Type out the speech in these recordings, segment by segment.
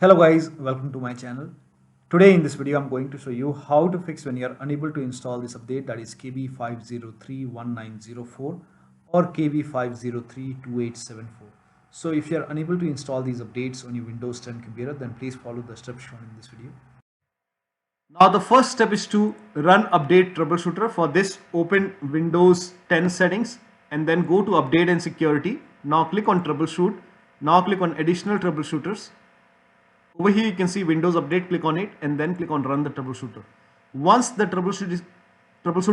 Hello guys, welcome to my channel. Today in this video I'm going to show you how to fix when you are unable to install this update, that is KB5031904 or KB5032874. So if you are unable to install these updates on your Windows 10 computer, then please follow the steps shown in this video. Now the first step is to run update troubleshooter. For this, open Windows 10 settings and then go to update and security. Now click on troubleshoot. Now click on additional troubleshooters. Over here you can see Windows Update, click on it and then click on Run the Troubleshooter. Once the troubleshoot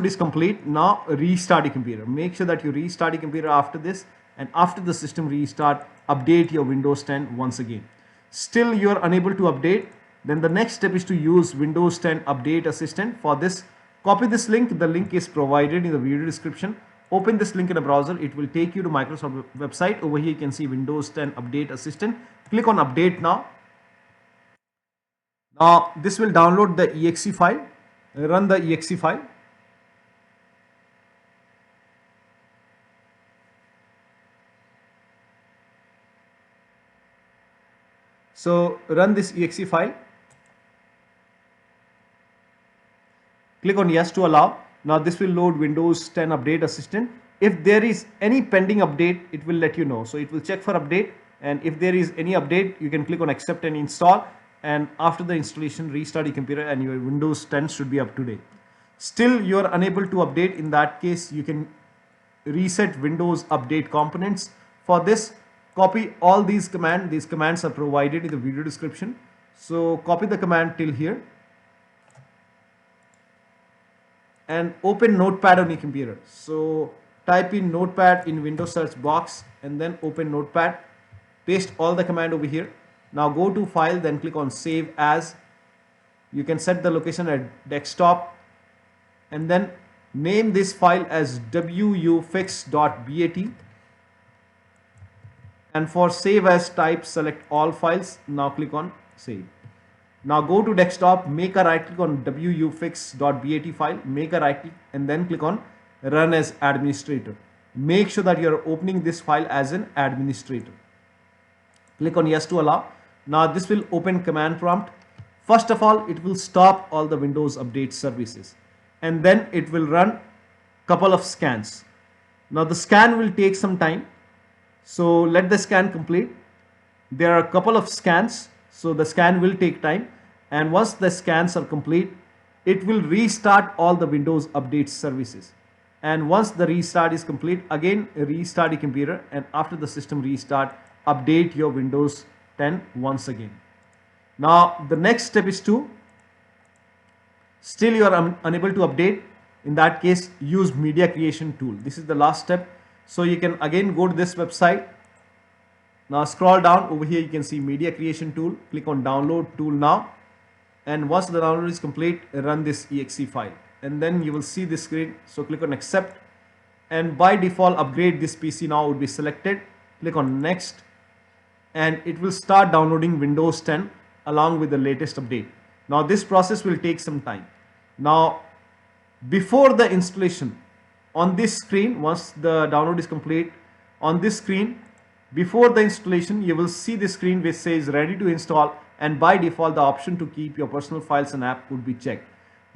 is complete, now restart your computer. Make sure that you restart your computer after this, and after the system restart, update your Windows 10 once again. Still you are unable to update, then the next step is to use Windows 10 Update Assistant. For this, copy this link. The link is provided in the video description. Open this link in a browser. It will take you to Microsoft website. Over here you can see Windows 10 Update Assistant. Click on Update now. Now this will download the exe file. Run the exe file. So run this exe file. Click on yes to allow. Now this will load Windows 10 Update Assistant. If there is any pending update, it will let you know. So it will check for update, and if there is any update, you can click on accept and install. And after the installation, restart your computer and your Windows 10 should be up to date. Still you are unable to update. In that case, you can reset Windows Update components. For this, copy all these commands. These commands are provided in the video description. So copy the command till here and open Notepad on your computer. So type in Notepad in Windows search box and then open Notepad. Paste all the command over here. Now go to file, then click on save as. You can set the location at desktop and then name this file as wuauserv.bat, and for save as type select all files. Now click on save. Now go to desktop, make a right click on wuauserv.bat file, make a right click and then click on run as administrator. Make sure that you are opening this file as an administrator. Click on yes to allow. Now this will open command prompt. First of all, it will stop all the Windows Update services and then it will run couple of scans. Now the scan will take some time, so let the scan complete. There are a couple of scans, so the scan will take time, and once the scans are complete, it will restart all the Windows Update services. And once the restart is complete, again restart your computer, and after the system restart, update your Windows 10 once again. Now the next step is to, still you are unable to update. In that case, use media creation tool. This is the last step. So you can again go to this website. Now scroll down. Over here you can see media creation tool. Click on download tool now, and once the download is complete, run this exe file and then you will see this screen. So click on accept, and by default upgrade this PC now would be selected. Click on next, and it will start downloading Windows 10 along with the latest update. Now this process will take some time. Now before the installation, on this screen, once the download is complete, on this screen before the installation, you will see the screen which says ready to install, and by default the option to keep your personal files and app would be checked.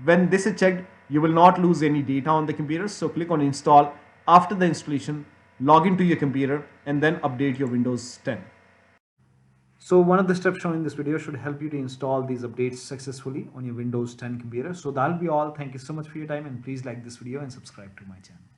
When this is checked, you will not lose any data on the computer. So click on install. After the installation, log into your computer and then update your Windows 10. So one of the steps shown in this video should help you to install these updates successfully on your Windows 10 computer. So that'll be all. Thank you so much for your time, and please like this video and subscribe to my channel.